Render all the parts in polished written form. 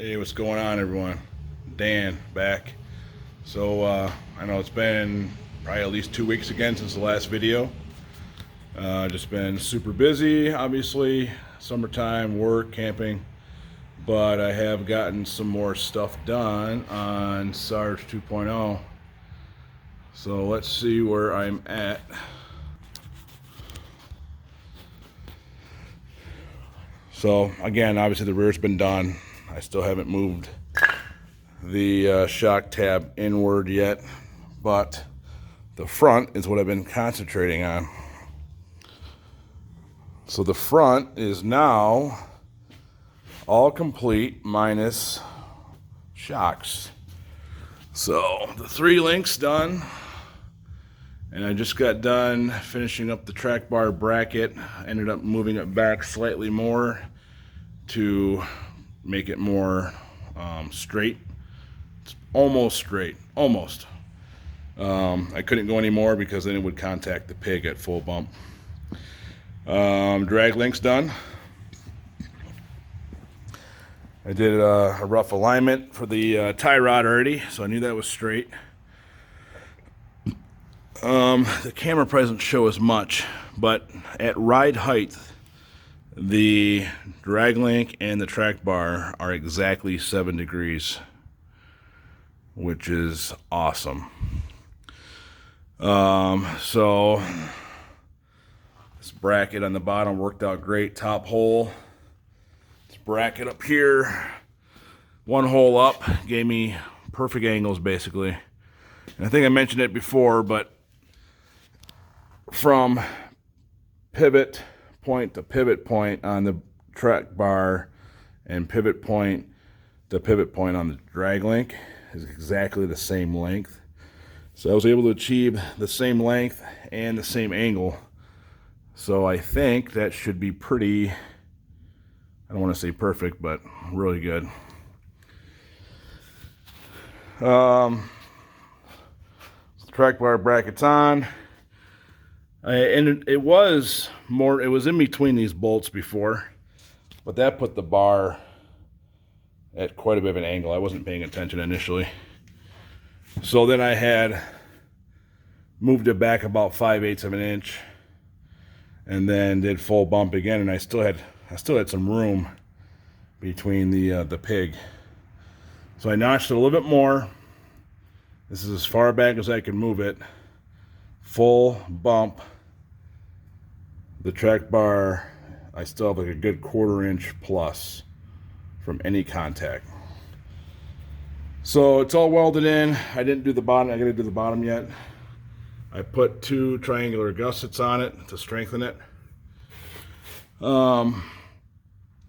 Hey, what's going on, everyone? Dan back. So I know it's been probably at least 2 weeks again since the last video. Just been super busy, obviously, summertime, work, camping, but I have gotten some more stuff done on SARGE 2.0. So let's see where I'm at. So again, obviously the rear's been done. I still haven't moved the shock tab inward yet, but the front is what I've been concentrating on. So the front is now all complete minus shocks. So the 3 links done, and I just got done finishing up the track bar bracket. I ended up moving it back slightly more to make it more straight. It's almost straight, almost. I couldn't go any more because then it would contact the pig at full bump. Drag links done. I did a rough alignment for the tie rod already, so I knew that was straight. The camera probably doesn't show as much, but at ride height, the drag link and the track bar are exactly 7 degrees, which is awesome. So this bracket on the bottom worked out great. Top hole, this bracket up here, 1 hole up, gave me perfect angles basically. And I think I mentioned it before, but from pivot point to pivot point on the track bar and pivot point to pivot point on the drag link is exactly the same length. So I was able to achieve the same length and the same angle. So I think that should be pretty, I don't want to say perfect, but really good. The track bar bracket's on. And it was in between these bolts before, but that put the bar at quite a bit of an angle. I wasn't paying attention initially. So then I had moved it back about 5/8 of an inch and then did full bump again, and I still had some room between the pig. So I notched it a little bit more. This is as far back as I could move it. Full bump. The track bar, I still have like a good 1/4 inch plus from any contact. So it's all welded in. I didn't do the bottom. I gotta do the bottom yet. I put 2 triangular gussets on it to strengthen it. And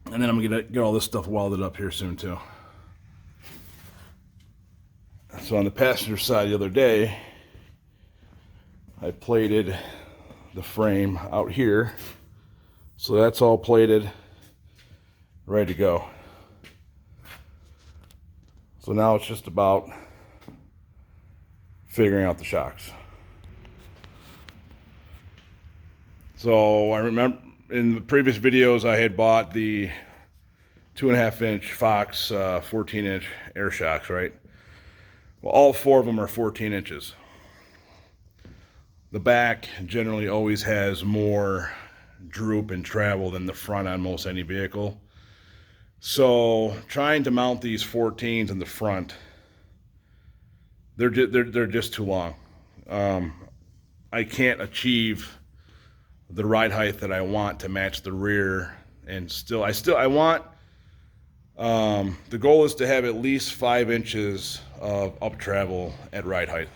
then I'm gonna get all this stuff welded up here soon too. So on the passenger side the other day, I plated the frame out here. So that's all plated, ready to go. So now it's just about figuring out the shocks. So I remember in the previous videos I had bought the 2.5 inch Fox 14 inch air shocks, right? Well, all 4 of them are 14 inches. The back generally always has more droop and travel than the front on most any vehicle. So trying to mount these 14s in the front, they're just too long. I can't achieve the ride height that I want to match the rear, and I want, the goal is to have at least 5 inches of up travel at ride height.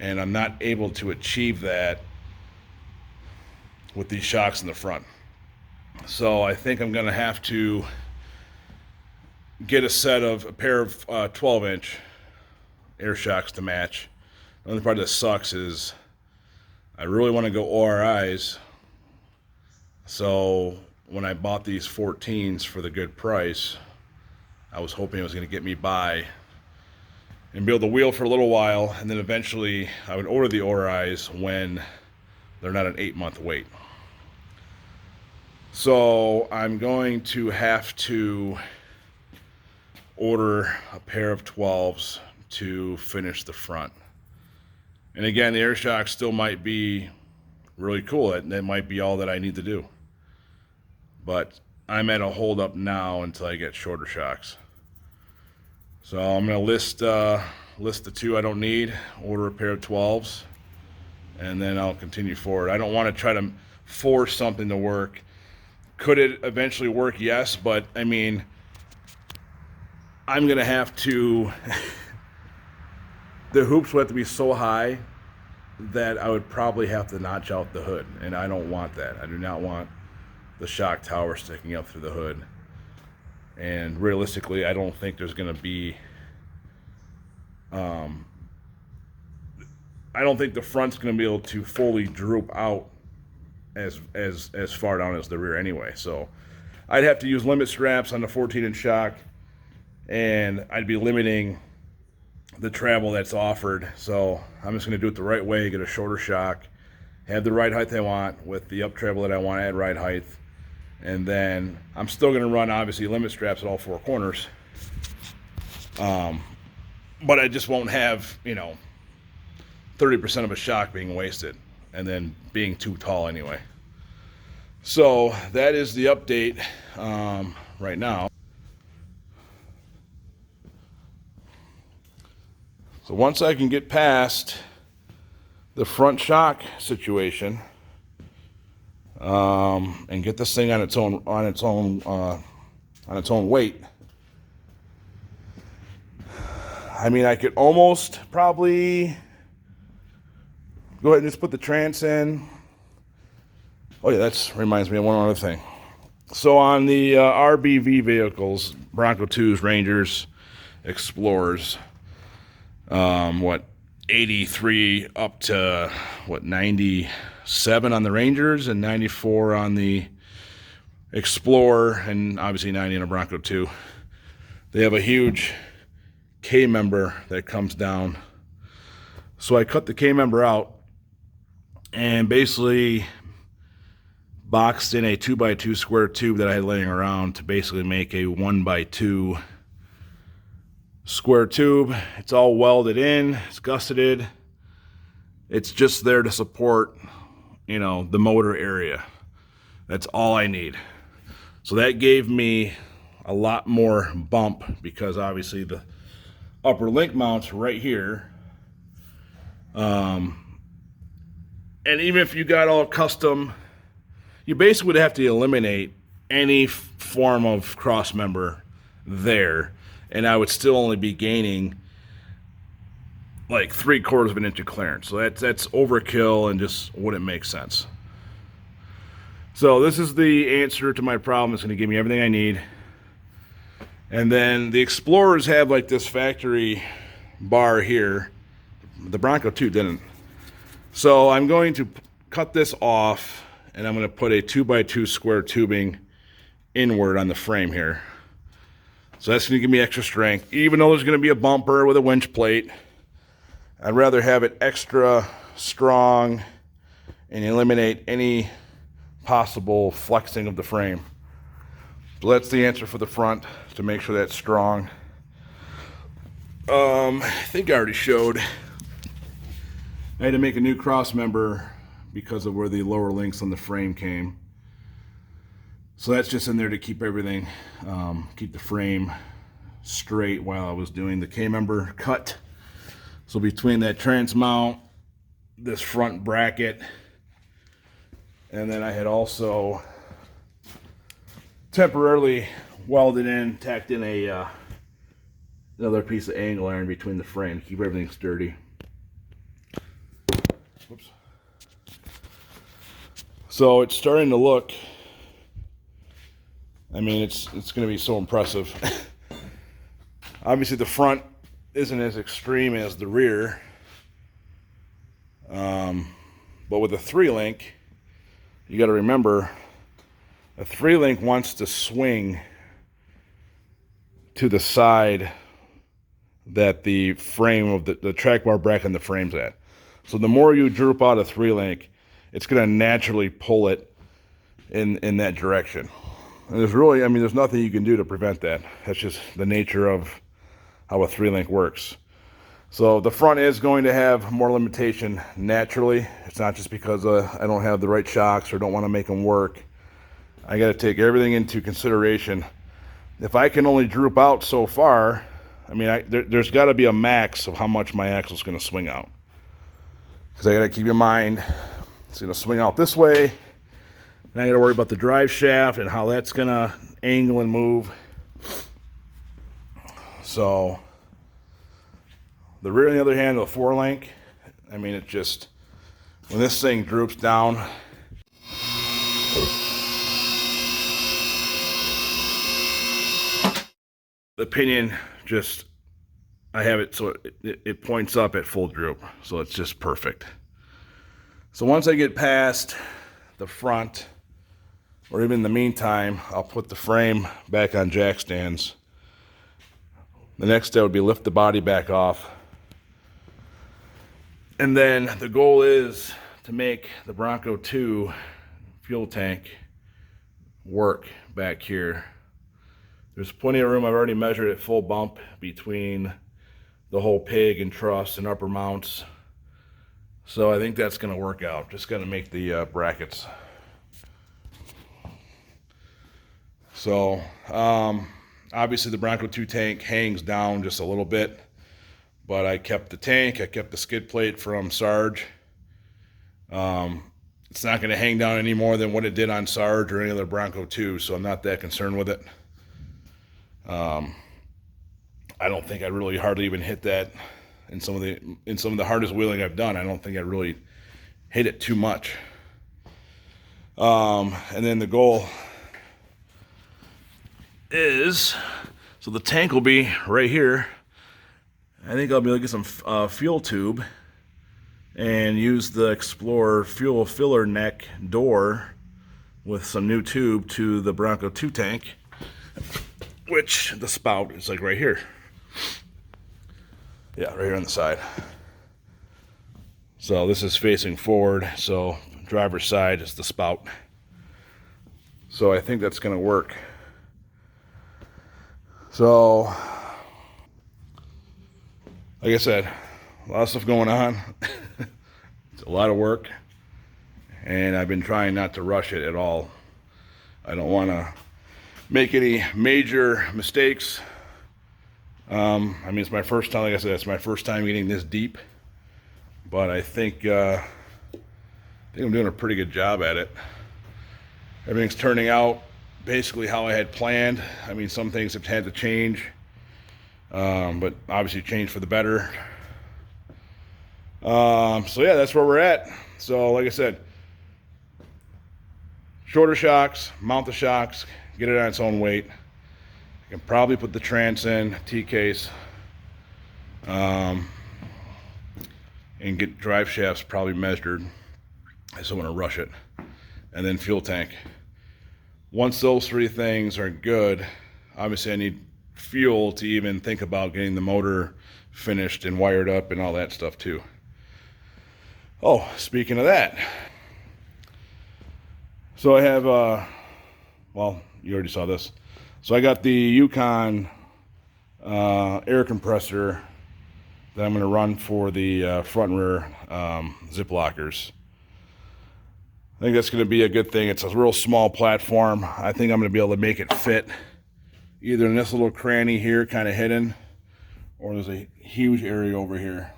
And I'm not able to achieve that with these shocks in the front. So I think I'm gonna have to get a pair of 12 inch air shocks to match. The only part that sucks is I really want to go ORIs. So when I bought these 14s for the good price, I was hoping it was gonna get me by and be able to wheel for a little while, and then eventually I would order the ORIs when they're not an 8-month wait. So I'm going to have to order a pair of 12s to finish the front. And again, the air shock still might be really cool. That might be all that I need to do. But I'm at a hold up now until I get shorter shocks. So I'm going to list the two I don't need, order a pair of 12s, and then I'll continue forward. I don't want to try to force something to work. Could it eventually work? Yes, but I mean, I'm going to have to, the hoops will have to be so high that I would probably have to notch out the hood, and I don't want that. I do not want the shock tower sticking up through the hood. And realistically, I don't think there's going to be, I don't think the front's going to be able to fully droop out as far down as the rear anyway. So I'd have to use limit straps on the 14-inch shock, and I'd be limiting the travel that's offered. So I'm just going to do it the right way, get a shorter shock, have the ride height I want with the up travel that I want to add ride height. And then I'm still going to run, obviously, limit straps at all four corners. But I just won't have, 30% of a shock being wasted and then being too tall anyway. So that is the update right now. So once I can get past the front shock situation, and get this thing on its own weight, I mean, I could almost probably go ahead and just put the trans in. Oh yeah, that reminds me of one other thing. So on the RBV vehicles, Bronco 2s, Rangers, Explorers, 83 up to 97 on the Rangers and 94 on the Explorer, and obviously 90 in a Bronco 2. They have a huge K member that comes down. So I cut the K member out and basically boxed in a 2x2 square tube that I had laying around to basically make a 1x2 square tube. It's all welded in, it's gusseted. It's just there to support, the motor area. That's all I need. So that gave me a lot more bump because obviously the upper link mount's right here. And even if you got all custom, you basically would have to eliminate any form of cross member there, and I would still only be gaining like 3/4 of an inch of clearance. So that's overkill and just wouldn't make sense. So this is the answer to my problem. It's going to give me everything I need. And then the Explorers have like this factory bar here. The Bronco 2 didn't. So I'm going to cut this off, and I'm going to put a 2x2 square tubing inward on the frame here. So that's going to give me extra strength. Even though there's going to be a bumper with a winch plate, I'd rather have it extra strong and eliminate any possible flexing of the frame. So that's the answer for the front, to make sure that's strong. I think I already showed. I had to make a new cross member because of where the lower links on the frame came. So that's just in there to keep everything, keep the frame straight while I was doing the K-member cut. So between that trans mount, this front bracket, and then I had also temporarily welded in, tacked in another piece of angle iron between the frame to keep everything sturdy. Whoops. So it's starting to look, I mean, it's going to be so impressive. Obviously the front isn't as extreme as the rear, but with a 3-link, you got to remember, a 3-link wants to swing to the side that the frame of the track bar bracket and the frame's at. So the more you droop out a 3-link, it's going to naturally pull it in that direction. And there's really, I mean, there's nothing you can do to prevent that. That's just the nature of how a 3-link works. So the front is going to have more limitation naturally. It's not just because I don't have the right shocks or don't want to make them work. I got to take everything into consideration. If I can only droop out so far, I mean, there's got to be a max of how much my axle is going to swing out. Because I got to keep in mind, it's going to swing out this way. And I got to worry about the drive shaft and how that's going to angle and move. So the rear, on the other hand, the 4-link, I mean, it just, when this thing droops down, the pinion just, I have it so it points up at full droop. So it's just perfect. So once I get past the front, or even in the meantime, I'll put the frame back on jack stands. The next step would be lift the body back off. And then the goal is to make the Bronco 2 fuel tank work back here. There's plenty of room. I've already measured it full bump between the whole pig and truss and upper mounts. So I think that's going to work out. Just got to make the brackets. So obviously the Bronco 2 tank hangs down just a little bit. But I kept the tank, I kept the skid plate from Sarge. It's not going to hang down any more than what it did on Sarge or any other Bronco 2, so I'm not that concerned with it. I don't think I really hardly even hit that in some of the hardest wheeling I've done. I don't think I really hit it too much. And then the goal is, so the tank will be right here. I think I'll be able to get some fuel tube and use the Explorer fuel filler neck door with some new tube to the Bronco 2 tank, which the spout is like right here. Yeah, right here on the side. So this is facing forward, so driver's side is the spout. So I think that's going to work. So like I said, a lot of stuff going on. It's a lot of work, and I've been trying not to rush it at all. I don't want to make any major mistakes. I mean, it's my first time, like I said, it's my first time getting this deep, but I think I'm doing a pretty good job at it. Everything's turning out basically how I had planned. I mean, some things have had to change. But obviously changed for the better. So yeah, that's where we're at. So like I said, shorter shocks, mount the shocks, get it on its own weight. I can probably put the trans in, T-case, and get drive shafts probably measured. I just don't want to rush it. And then fuel tank. Once those 3 things are good, obviously I need fuel to even think about getting the motor finished and wired up and all that stuff too. Oh, speaking of that, so I have well, you already saw this. So I got the Yukon air compressor that I'm going to run for the front and rear zip lockers. I think that's going to be a good thing. It's a real small platform. I think I'm going to be able to make it fit either in this little cranny here, kind of hidden, or there's a huge area over here.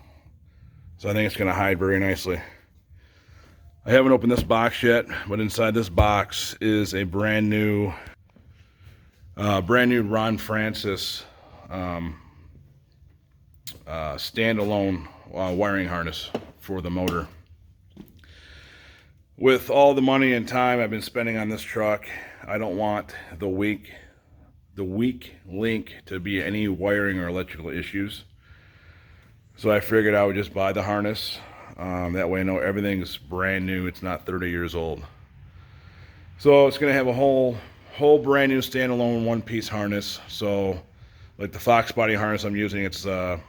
So I think it's going to hide very nicely. I haven't opened this box yet, but inside this box is a brand new Ron Francis standalone wiring harness for the motor. With all the money and time I've been spending on this truck, I don't want the weak link to be any wiring or electrical issues. So I figured I would just buy the harness. That way I know everything's brand new. It's not 30 years old. So it's going to have a whole brand new standalone one-piece harness. So like the Fox body harness I'm using, it's the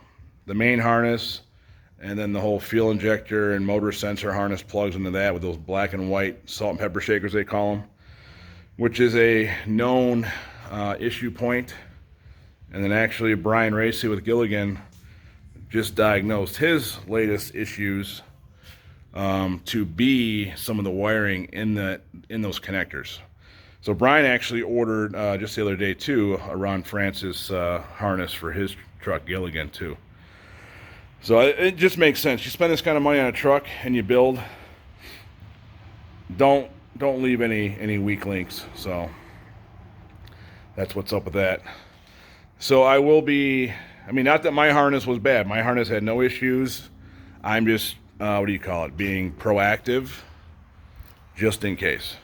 main harness, and then the whole fuel injector and motor sensor harness plugs into that with those black and white salt and pepper shakers, they call them. which is a known issue point. And then actually Brian Racy with Gilligan just diagnosed his latest issues to be some of the wiring in those connectors. So Brian actually ordered just the other day too a Ron Francis harness for his truck Gilligan too. So it just makes sense. You spend this kind of money on a truck and you build, don't leave any weak links. So that's what's up with that. So I will be, I mean, not that my harness was bad. My harness had no issues. I'm just, what do you call it, being proactive just in case.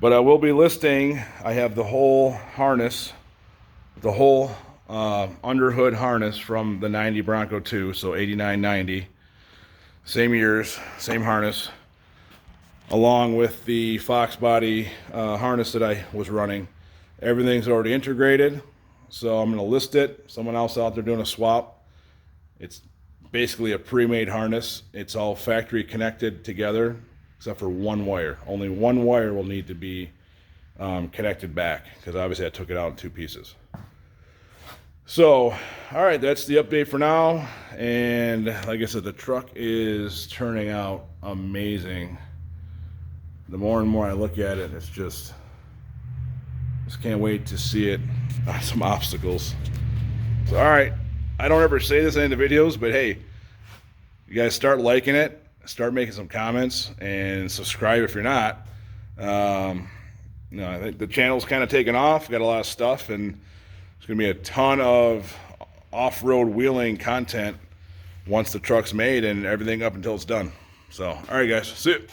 But I will be listing, I have the whole harness, the whole underhood harness from the 90 Bronco 2, so 89, 90. Same years, same harness, along with the Fox body harness that I was running. Everything's already integrated, so I'm going to list it. Someone else out there doing a swap. It's basically a pre-made harness. It's all factory connected together, except for one wire. Only one wire will need to be connected back, because obviously I took it out in two pieces. So, all right, that's the update for now. And like I said, the truck is turning out amazing. The more and more I look at it, it's just can't wait to see it on some obstacles. So, all right, I don't ever say this in the videos, but hey, you guys start liking it, start making some comments, and subscribe if you're not. You know, I think the channel's kind of taken off. Got a lot of stuff, and there's going to be a ton of off-road wheeling content once the truck's made and everything up until it's done. So, all right, guys, see you.